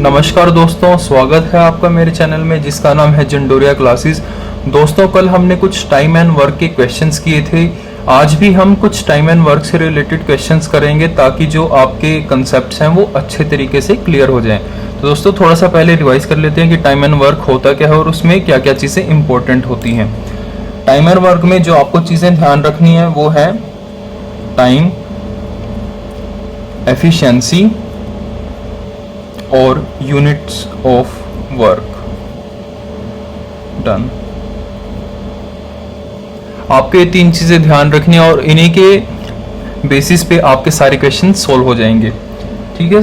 नमस्कार दोस्तों, स्वागत है आपका मेरे चैनल में जिसका नाम है जंडोरिया क्लासेस। दोस्तों, कल हमने कुछ टाइम एंड वर्क के क्वेश्चंस किए थे। आज भी हम कुछ टाइम एंड वर्क से रिलेटेड क्वेश्चंस करेंगे ताकि जो आपके कंसेप्ट्स हैं वो अच्छे तरीके से क्लियर हो जाएं। तो दोस्तों, थोड़ा सा पहले रिवाइज कर लेते हैं कि टाइम एंड वर्क होता क्या है और उसमें क्या क्या चीज़ें इंपॉर्टेंट होती हैं। टाइम एंड वर्क में जो आपको चीज़ें ध्यान रखनी है वो है टाइम, एफिशिएंसी और यूनिट्स ऑफ वर्क। डन। आपको ये तीन चीजें ध्यान रखनी है और इन्हीं के बेसिस पे आपके सारे क्वेश्चन सॉल्व हो जाएंगे। ठीक है,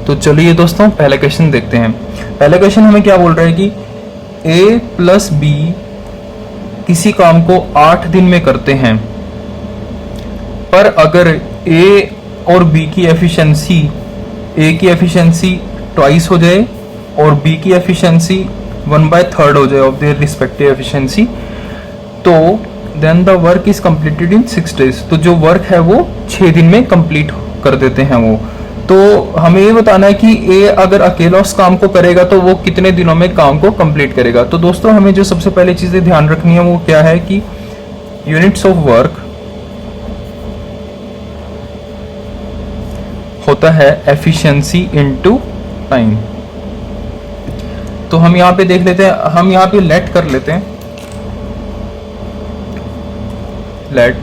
तो चलिए दोस्तों, पहला क्वेश्चन देखते हैं। पहला क्वेश्चन हमें क्या बोल रहा है कि a प्लस बी किसी काम को 8 दिन में करते हैं, पर अगर A और B की एफिशिएंसी, A की एफिशिएंसी ट्वाइस हो जाए और B की एफिशिएंसी 1/3 हो जाए ऑफ देयर रिस्पेक्टिव एफिशिएंसी, तो then the work is completed in 6 days. तो जो वर्क है वो 6 दिन में कंप्लीट कर देते हैं वो। तो हमें ये बताना है कि A अगर अकेला उस काम को करेगा तो वो कितने दिनों में काम को कंप्लीट करेगा। तो दोस्तों, हमें जो सबसे पहले चीजें ध्यान रखनी है वो क्या है कि यूनिट्स ऑफ वर्क होता है एफिशिएंसी इनटू टाइम। तो हम यहां पे देख लेते हैं, हम यहां पे लेट कर लेते हैं, let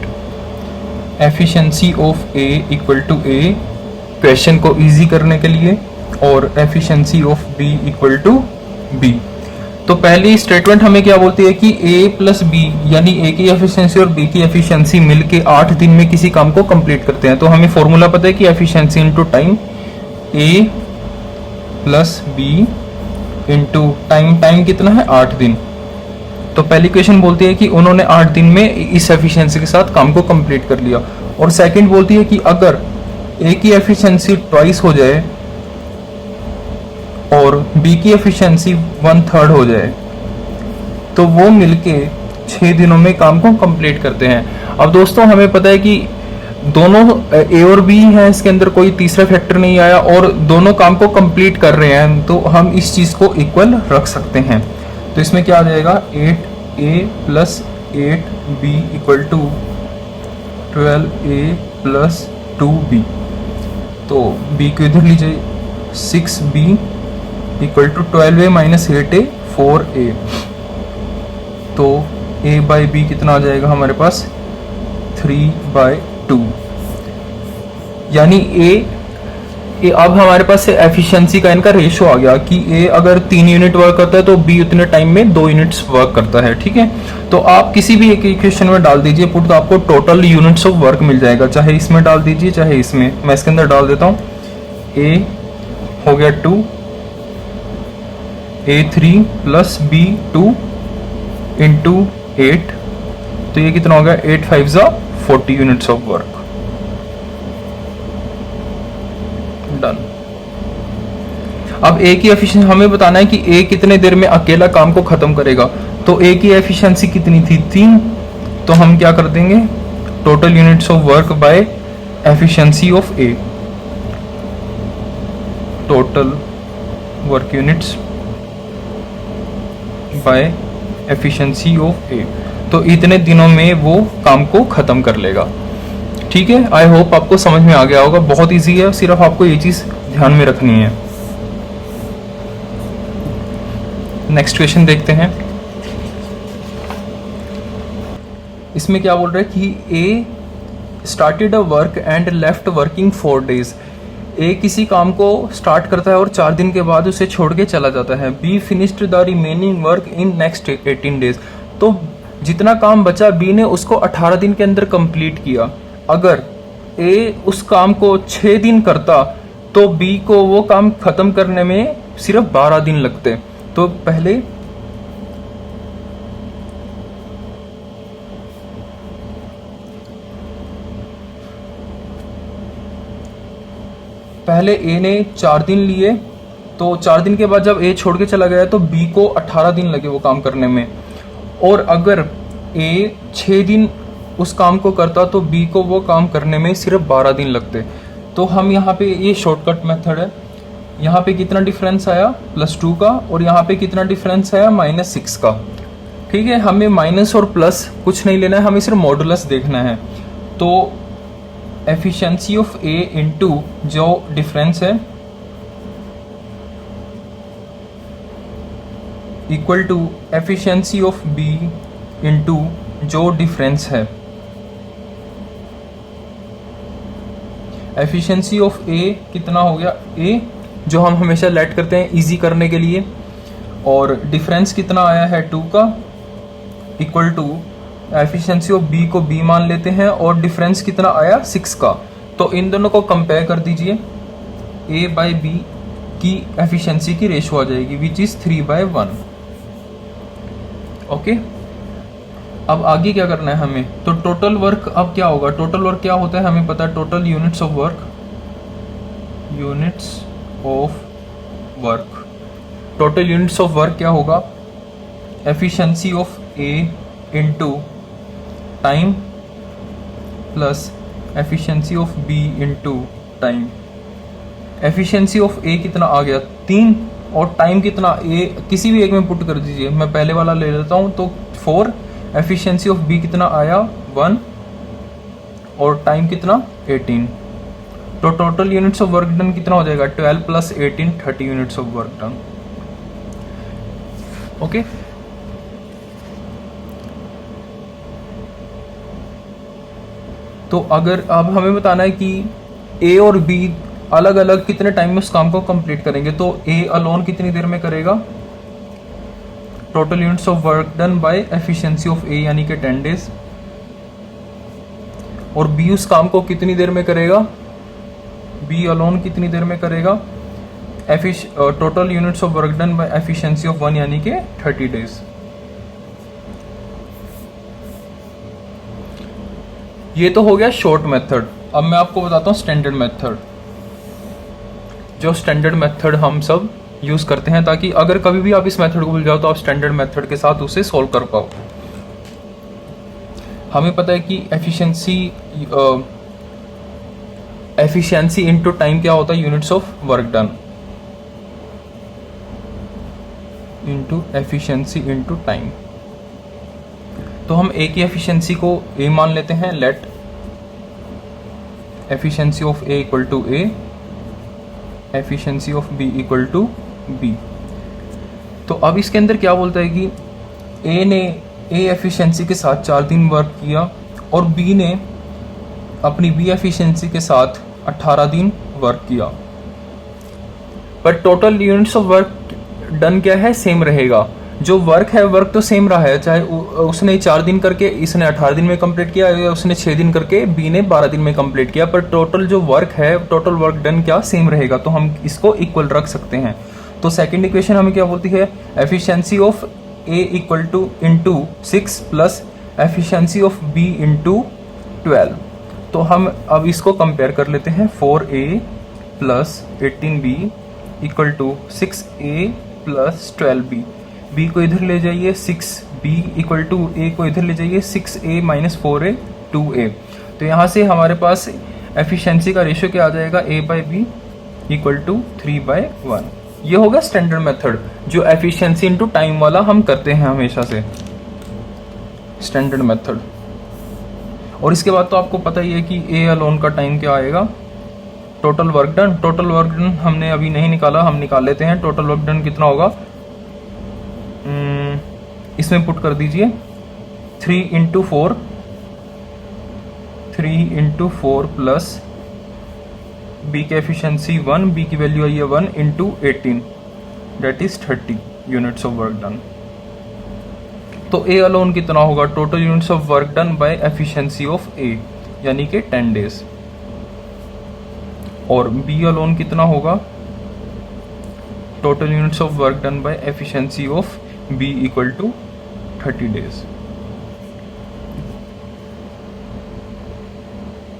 efficiency of A equal to A, question को इजी करने के लिए, और efficiency of B equal to B. तो पहली स्टेटमेंट हमें क्या बोलती है कि a प्लस बी यानी a की एफिशिएंसी और b की एफिशिएंसी मिलके 8 दिन में किसी काम को कंप्लीट करते हैं। तो हमें फॉर्मूला पता है कि efficiency into time, a plus B into time. Time कितना है? 8 दिन। तो पहली क्वेश्चन बोलती है कि उन्होंने 8 दिन में इस एफिशिएंसी के साथ काम को कंप्लीट कर लिया। और सेकंड बोलती है कि अगर a की एफिशिएंसी ट्वाइस हो जाए और B की एफिशिएंसी 1/3 हो जाए तो वो मिलके 6 दिनों में काम को कंप्लीट करते हैं। अब दोस्तों, हमें पता है कि दोनों A और B हैं, इसके अंदर कोई तीसरा फैक्टर नहीं आया और दोनों काम को कंप्लीट कर रहे हैं, तो हम इस चीज को इक्वल रख सकते हैं। तो इसमें क्या आ जाएगा? 8A plus 8B equal to 12A plus 2B। तो B को इधर लीजिए, 6B equal to 12A minus 8A 4A। तो A बाई बी कितना आ जाएगा हमारे पास? 3/2। यानी A अब हमारे पास एफिशिएंसी का इनका रेशो आ गया कि A अगर 3 यूनिट वर्क करता है तो B उतने टाइम में 2 यूनिट्स वर्क करता है। ठीक है, तो आप किसी भी एक इक्वेशन में डाल दीजिए पुट, तो आपको टोटल यूनिट्स ऑफ वर्क मिल जाएगा। चाहे इसमें डाल दीजिए चाहे इसमें, मैं इसके अंदर डाल देता हूँ। A हो गया 2, A3 प्लस B2 इंटू 8, तो ये कितना हो गया? 8 5 40 यूनिट्स ऑफ वर्क। डन। अब A की एफिशिएंसी हमें बताना है कि A कितने देर में अकेला काम को खत्म करेगा। तो A की एफिशिएंसी कितनी थी? 3। तो हम क्या कर देंगे? Total units of work by efficiency of A, total work units by efficiency of A. तो इतने दिनों में वो काम को खत्म कर लेगा। ठीक है, आई होप आपको समझ में आ गया होगा। बहुत इजी है, सिर्फ आपको ये चीज ध्यान में रखनी है। नेक्स्ट क्वेश्चन देखते हैं। इसमें क्या बोल रहा है कि A started a work and left working 4 days। A किसी काम को स्टार्ट करता है और 4 दिन के बाद उसे छोड़ के चला जाता है। Be finished the remaining work in next 18 days। तो जितना काम बचा बी ने उसको 18 दिन के अंदर कंप्लीट किया। अगर ए उस काम को 6 दिन करता तो बी को वो काम खत्म करने में सिर्फ 12 दिन लगते। तो पहले ए ने 4 दिन लिए, तो 4 दिन के बाद जब ए छोड़ के चला गया तो बी को 18 दिन लगे वो काम करने में। और अगर ए 6 दिन उस काम को करता तो बी को वो काम करने में सिर्फ 12 दिन लगते। तो हम यहाँ पे ये शॉर्टकट मेथड है, यहाँ पे कितना डिफरेंस आया +2 का, और यहाँ पे कितना डिफरेंस आया -6 का। ठीक है, हमें माइनस और प्लस कुछ नहीं लेना है, हमें सिर्फ मॉडुलस देखना है। तो एफिशिएंसी ऑफ ए इंटू जो डिफरेंस है equal to efficiency of B into जो डिफरेंस है। एफिशिएंसी ऑफ ए कितना हो गया, ए जो हम हमेशा लेट करते हैं इजी करने के लिए, और डिफरेंस कितना आया है 2 का, equal to efficiency of B को बी मान लेते हैं और डिफरेंस कितना आया 6 का। तो इन दोनों को कंपेयर कर दीजिए, ए बाई बी की एफिशिएंसी की रेशो आ जाएगी विच इज 3/1। ओके, अब आगे क्या करना है हमें, तो टोटल वर्क अब क्या होगा, टोटल वर्क क्या होता है हमें पता है, total units of work, total units of work क्या होगा, efficiency of A into time plus efficiency of B into time. Efficiency of A कितना आ गया 3, और टाइम कितना, ए किसी भी एक में पुट कर दीजिए, मैं पहले वाला ले लेता हूं तो 4। एफिशिएंसी ऑफ बी कितना आया 1, और टाइम कितना 18। तो total units of work done कितना हो जाएगा 12 + 18 30 units of work done. Okay, तो अगर अब हमें बताना है कि ए और बी अलग अलग कितने टाइम में उस काम को कंप्लीट करेंगे, तो ए अलोन कितनी देर में करेगा, total units of work done by efficiency of A यानी कि 10 डेज, और बी उस काम को कितनी देर में करेगा, बी अलोन कितनी देर में करेगा, total units of work done by efficiency of 1 यानी कि 30 डेज। ये तो हो गया शॉर्ट मेथड। अब मैं आपको बताता हूं स्टैंडर्ड मेथड, जो स्टैंडर्ड मेथड हम सब यूज करते हैं, ताकि अगर कभी भी आप इस मेथड को भूल जाओ तो आप स्टैंडर्ड मेथड के साथ उसे सॉल्व कर पाओ। हमें पता है कि एफिशिएंसी इनटू टाइम क्या होता है, units of work done into efficiency into time. तो हम ए की एफिशिएंसी को ए मान लेते हैं, let efficiency of A equal to A, efficiency of B equal to B. तो अब इसके अंदर क्या बोलता है कि ए एफिशिएंसी के साथ 4 दिन वर्क किया, और बी ने अपनी बी एफिशिएंसी के साथ 18 दिन वर्क किया, पर total units of work done क्या है, सेम रहेगा। जो वर्क है वर्क तो सेम रहा है, चाहे उसने 4 दिन करके इसने 18 दिन में कंप्लीट किया, या उसने 6 दिन करके बी ने 12 दिन में कंप्लीट किया, पर टोटल जो वर्क है, टोटल वर्क डन क्या सेम रहेगा, तो हम इसको इक्वल रख सकते हैं। तो सेकंड इक्वेशन हमें क्या बोलती है, efficiency of A equal to into 6 plus efficiency of B into 12। तो हम अब इसको कंपेयर कर लेते हैं, 4a plus 18b equal to 6a plus 12b। b को इधर ले जाइए, 6b इक्वल टू a को इधर ले जाइए, 6a माइनस 4a 2a। तो यहाँ से हमारे पास एफिशिएंसी का रेशियो क्या आ जाएगा, a/b इक्वल टू 3/1। ये होगा स्टैंडर्ड मेथड, जो एफिशिएंसी इनटू टाइम वाला हम करते हैं हमेशा से, स्टैंडर्ड मेथड। और इसके बाद तो आपको पता ही है कि ए अलोन का टाइम क्या आएगा, total work done. Total work done हमने अभी नहीं निकाला, हम निकाल लेते हैं। टोटल वर्क डन कितना होगा, इसमें पुट कर दीजिए 3 इंटू 4 प्लस बी की एफिशिएंसी 1, बी की वैल्यू आई है 1 into 18 that is 30 units of work done. तो ए अलोन कितना होगा, total units of work done by efficiency of A यानी कि 10 डेज, और बी अलोन कितना होगा, total units of work done by efficiency of B equal to 30 days.